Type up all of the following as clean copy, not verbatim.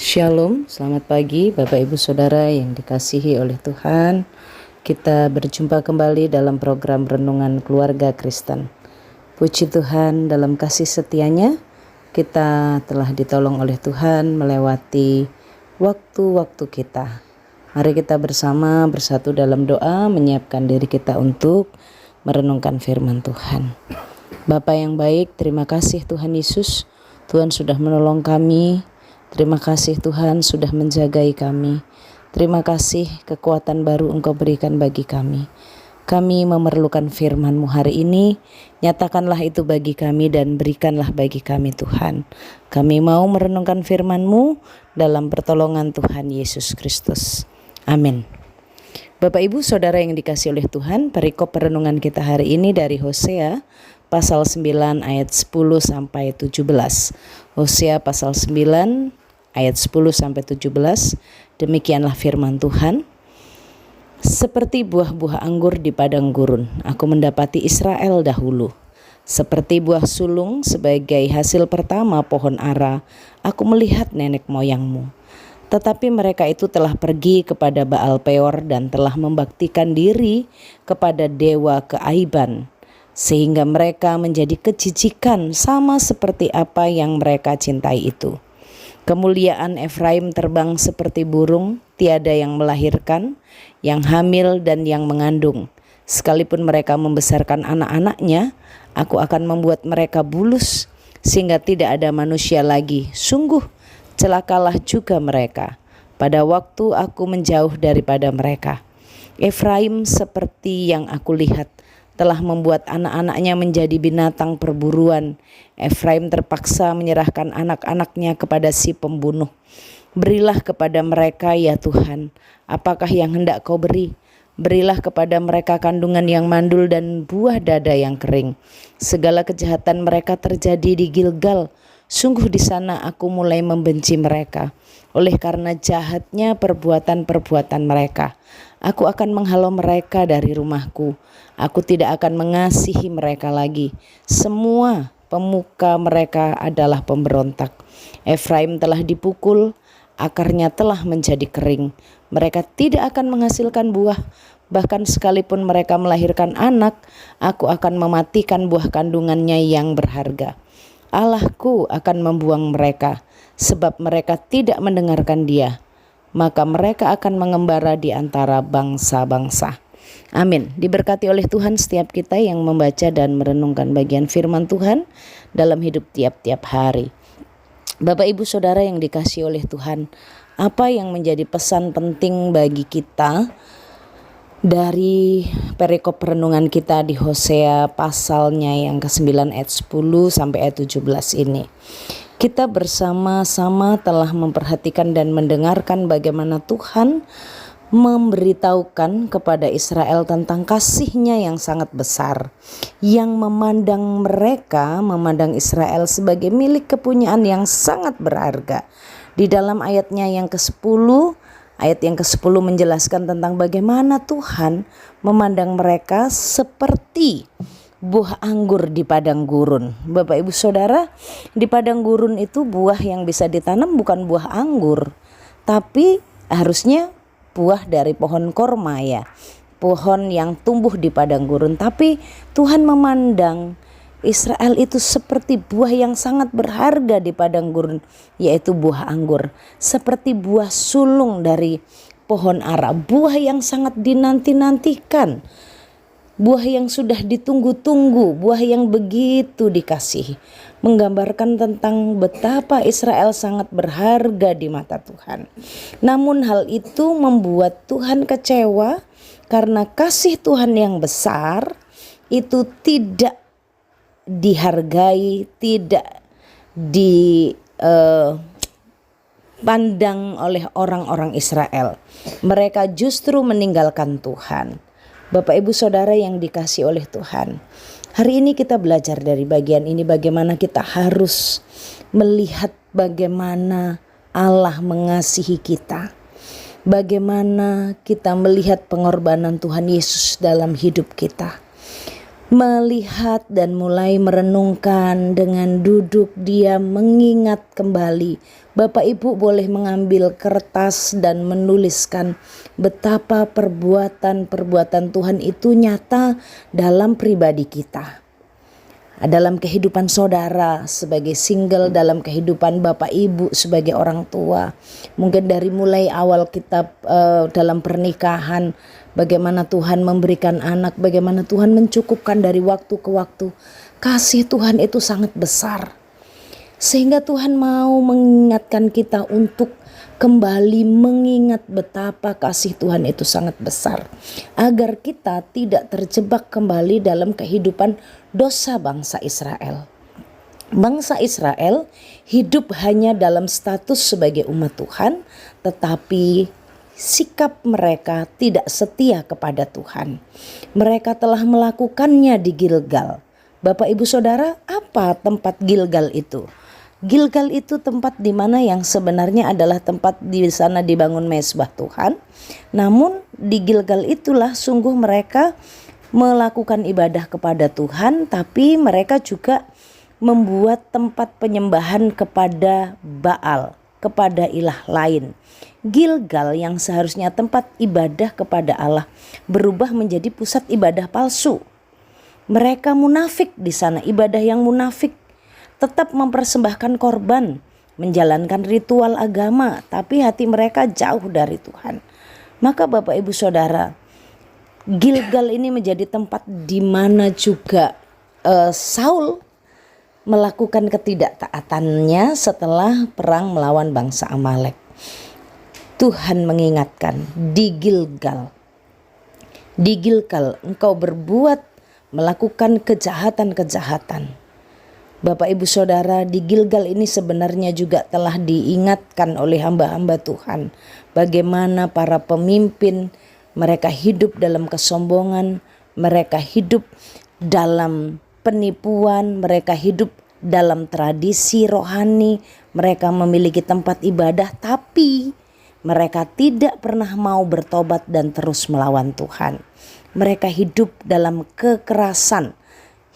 Shalom, selamat pagi Bapak Ibu Saudara yang dikasihi oleh Tuhan. Kita berjumpa kembali dalam program Renungan Keluarga Kristen. Puji Tuhan, dalam kasih setianya kita telah ditolong oleh Tuhan melewati waktu-waktu kita. Mari kita bersama bersatu dalam doa menyiapkan diri kita untuk merenungkan firman Tuhan. Bapa yang baik, terima kasih Tuhan Yesus. Tuhan sudah menolong kami. Terima kasih Tuhan sudah menjagai kami. Terima kasih kekuatan baru Engkau berikan bagi kami. Kami memerlukan firman-Mu hari ini. Nyatakanlah itu bagi kami dan berikanlah bagi kami Tuhan. Kami mau merenungkan firman-Mu dalam pertolongan Tuhan Yesus Kristus. Amin. Bapak Ibu Saudara yang dikasihi oleh Tuhan, perikop perenungan kita hari ini dari Hosea pasal 9 ayat 10 sampai 17. Hosea pasal 9 ayat 10 sampai 17. Demikianlah firman Tuhan. Seperti buah-buah anggur di padang gurun, aku mendapati Israel dahulu. Seperti buah sulung sebagai hasil pertama pohon ara, aku melihat nenek moyangmu. Tetapi mereka itu telah pergi kepada Baal Peor dan telah membaktikan diri kepada dewa keaiban, sehingga mereka menjadi kejijikan sama seperti apa yang mereka cintai itu. Kemuliaan Efraim terbang seperti burung, tiada yang melahirkan, yang hamil dan yang mengandung. Sekalipun mereka membesarkan anak-anaknya, aku akan membuat mereka bulus, sehingga tidak ada manusia lagi. Sungguh, celakalah juga mereka pada waktu aku menjauh daripada mereka. Efraim seperti yang aku lihat, telah membuat anak-anaknya menjadi binatang perburuan. Efraim terpaksa menyerahkan anak-anaknya kepada si pembunuh. Berilah kepada mereka ya Tuhan, apakah yang hendak kau beri? Berilah kepada mereka kandungan yang mandul dan buah dada yang kering. Segala kejahatan mereka terjadi di Gilgal. Sungguh di sana aku mulai membenci mereka. Oleh karena jahatnya perbuatan-perbuatan mereka, aku akan menghalau mereka dari rumahku. Aku tidak akan mengasihi mereka lagi. Semua pemuka mereka adalah pemberontak. Efraim telah dipukul, akarnya telah menjadi kering. Mereka tidak akan menghasilkan buah. Bahkan sekalipun mereka melahirkan anak, aku akan mematikan buah kandungannya yang berharga. Allahku akan membuang mereka, sebab mereka tidak mendengarkan Dia. Maka mereka akan mengembara di antara bangsa-bangsa. Amin. Diberkati oleh Tuhan setiap kita yang membaca dan merenungkan bagian firman Tuhan dalam hidup tiap-tiap hari. Bapak Ibu Saudara yang dikasihi oleh Tuhan, apa yang menjadi pesan penting bagi kita dari perikop perenungan kita di Hosea pasalnya yang ke-9 ayat 10 sampai ayat 17 ini? Kita bersama-sama telah memperhatikan dan mendengarkan bagaimana Tuhan memberitahukan kepada Israel tentang kasih-Nya yang sangat besar, yang memandang Israel sebagai milik kepunyaan yang sangat berharga. Di dalam ayatnya yang ke-10, ayat yang ke-10 menjelaskan tentang bagaimana Tuhan memandang mereka seperti buah anggur di padang gurun. Bapak Ibu Saudara, di padang gurun itu buah yang bisa ditanam bukan buah anggur, tapi harusnya buah dari pohon korma ya, pohon yang tumbuh di padang gurun. Tapi Tuhan memandang Israel itu seperti buah yang sangat berharga di padang gurun, yaitu buah anggur, seperti buah sulung dari pohon ara, buah yang sangat dinanti-nantikan, buah yang sudah ditunggu-tunggu, buah yang begitu dikasihi, menggambarkan tentang betapa Israel sangat berharga di mata Tuhan. Namun hal itu membuat Tuhan kecewa karena kasih Tuhan yang besar itu tidak dihargai, tidak dipandang oleh orang-orang Israel. Mereka justru meninggalkan Tuhan. Bapak Ibu Saudara yang dikasihi oleh Tuhan, hari ini kita belajar dari bagian ini bagaimana kita harus melihat bagaimana Allah mengasihi kita. Bagaimana kita melihat pengorbanan Tuhan Yesus dalam hidup kita. melihat dan mulai merenungkan, dengan duduk diam mengingat kembali. Bapak Ibu boleh mengambil kertas dan menuliskan betapa perbuatan-perbuatan Tuhan itu nyata dalam pribadi kita, dalam kehidupan saudara sebagai single, dalam kehidupan Bapak Ibu sebagai orang tua. Mungkin dari mulai awal kita dalam pernikahan, bagaimana Tuhan memberikan anak, bagaimana Tuhan mencukupkan dari waktu ke waktu. Kasih Tuhan itu sangat besar, sehingga Tuhan mau mengingatkan kita untuk kembali mengingat betapa kasih Tuhan itu sangat besar, agar kita tidak terjebak kembali dalam kehidupan dosa bangsa Israel. Bangsa Israel hidup hanya dalam status sebagai umat Tuhan, tetapi sikap mereka tidak setia kepada Tuhan. Mereka telah melakukannya di Gilgal. Bapak Ibu Saudara, apa tempat Gilgal itu? Gilgal itu tempat di mana yang sebenarnya adalah tempat di sana dibangun mezbah Tuhan. Namun di Gilgal itulah sungguh mereka melakukan ibadah kepada Tuhan, tapi mereka juga membuat tempat penyembahan kepada Baal, kepada ilah lain. Gilgal yang seharusnya tempat ibadah kepada Allah berubah menjadi pusat ibadah palsu. Mereka munafik di sana, ibadah yang munafik. Tetap mempersembahkan korban, menjalankan ritual agama, tapi hati mereka jauh dari Tuhan. Maka Bapak Ibu Saudara, Gilgal ini menjadi tempat di mana juga Saul melakukan ketidaktaatannya setelah perang melawan bangsa Amalek. Tuhan mengingatkan, di Gilgal engkau berbuat, melakukan kejahatan-kejahatan. Bapak Ibu Saudara, di Gilgal ini sebenarnya juga telah diingatkan oleh hamba-hamba Tuhan bagaimana para pemimpin mereka hidup dalam kesombongan, mereka hidup dalam penipuan, mereka hidup dalam tradisi rohani, mereka memiliki tempat ibadah tapi mereka tidak pernah mau bertobat dan terus melawan Tuhan. Mereka hidup dalam kekerasan,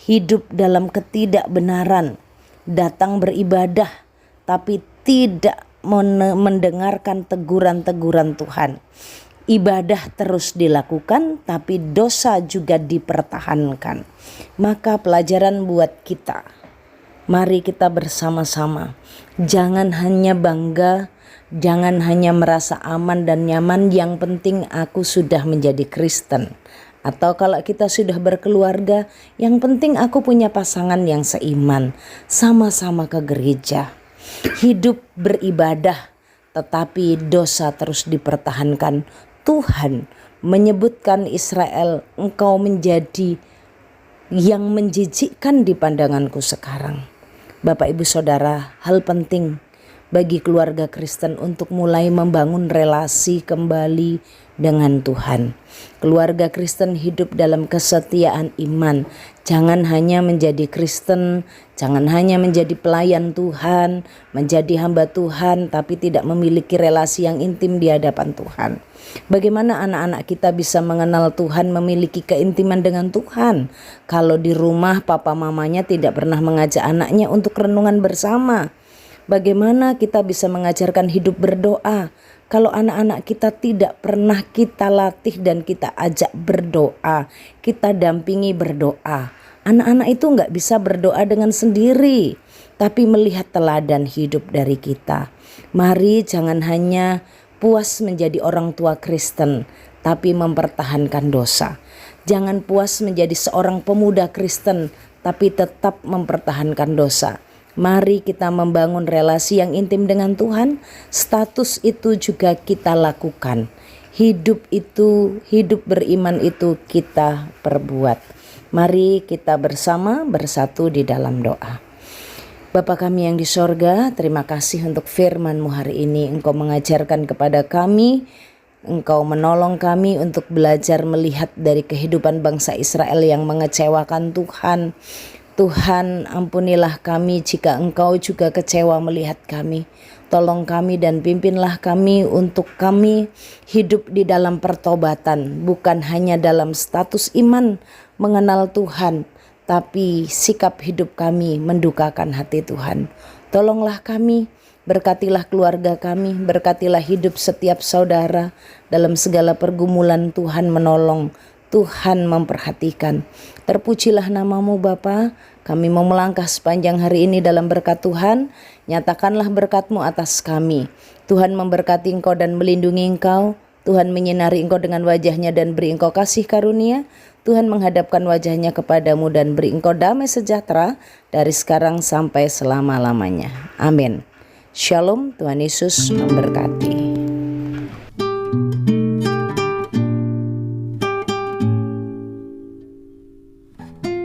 hidup dalam ketidakbenaran, datang beribadah tapi tidak mendengarkan teguran-teguran Tuhan. Ibadah terus dilakukan tapi dosa juga dipertahankan. Maka pelajaran buat kita, mari kita bersama-sama, jangan hanya bangga, jangan hanya merasa aman dan nyaman, yang penting aku sudah menjadi Kristen. Atau kalau kita sudah berkeluarga, yang penting aku punya pasangan yang seiman, sama-sama ke gereja. Hidup beribadah, tetapi dosa terus dipertahankan. Tuhan menyebutkan Israel, engkau menjadi yang menjijikkan di pandanganku sekarang. Bapak Ibu Saudara, hal penting bagi keluarga Kristen untuk mulai membangun relasi kembali dengan Tuhan. Keluarga Kristen hidup dalam kesetiaan iman. Jangan hanya menjadi Kristen, jangan hanya menjadi pelayan Tuhan, menjadi hamba Tuhan, tapi tidak memiliki relasi yang intim di hadapan Tuhan. Bagaimana anak-anak kita bisa mengenal Tuhan, memiliki keintiman dengan Tuhan, kalau di rumah papa mamanya tidak pernah mengajak anaknya untuk renungan bersama? Bagaimana kita bisa mengajarkan hidup berdoa kalau anak-anak kita tidak pernah kita latih dan kita ajak berdoa, kita dampingi berdoa? Anak-anak itu gak bisa berdoa dengan sendiri, tapi melihat teladan hidup dari kita. Mari jangan hanya puas menjadi orang tua Kristen, tapi mempertahankan dosa. Jangan puas menjadi seorang pemuda Kristen, tapi tetap mempertahankan dosa. Mari kita membangun relasi yang intim dengan Tuhan. Status itu juga kita lakukan. Hidup beriman itu kita perbuat. Mari kita bersama bersatu di dalam doa. Bapa kami yang di sorga, terima kasih untuk firman-Mu hari ini. Engkau mengajarkan kepada kami, Engkau menolong kami untuk belajar melihat dari kehidupan bangsa Israel yang mengecewakan Tuhan. Tuhan, ampunilah kami jika Engkau juga kecewa melihat kami. Tolong kami dan pimpinlah kami untuk kami hidup di dalam pertobatan, bukan hanya dalam status iman mengenal Tuhan, tapi sikap hidup kami mendukakan hati Tuhan. Tolonglah kami, berkatilah keluarga kami, berkatilah hidup setiap saudara dalam segala pergumulan. Tuhan menolong, Tuhan memperhatikan. Terpujilah namamu Bapa. Kami mau melangkah sepanjang hari ini dalam berkat Tuhan. Nyatakanlah berkat-Mu atas kami. Tuhan memberkati engkau dan melindungi engkau. Tuhan menyinari engkau dengan wajah-Nya dan beri engkau kasih karunia. Tuhan menghadapkan wajah-Nya kepadamu dan beri engkau damai sejahtera dari sekarang sampai selama-lamanya. Amin. Shalom, Tuhan Yesus memberkati.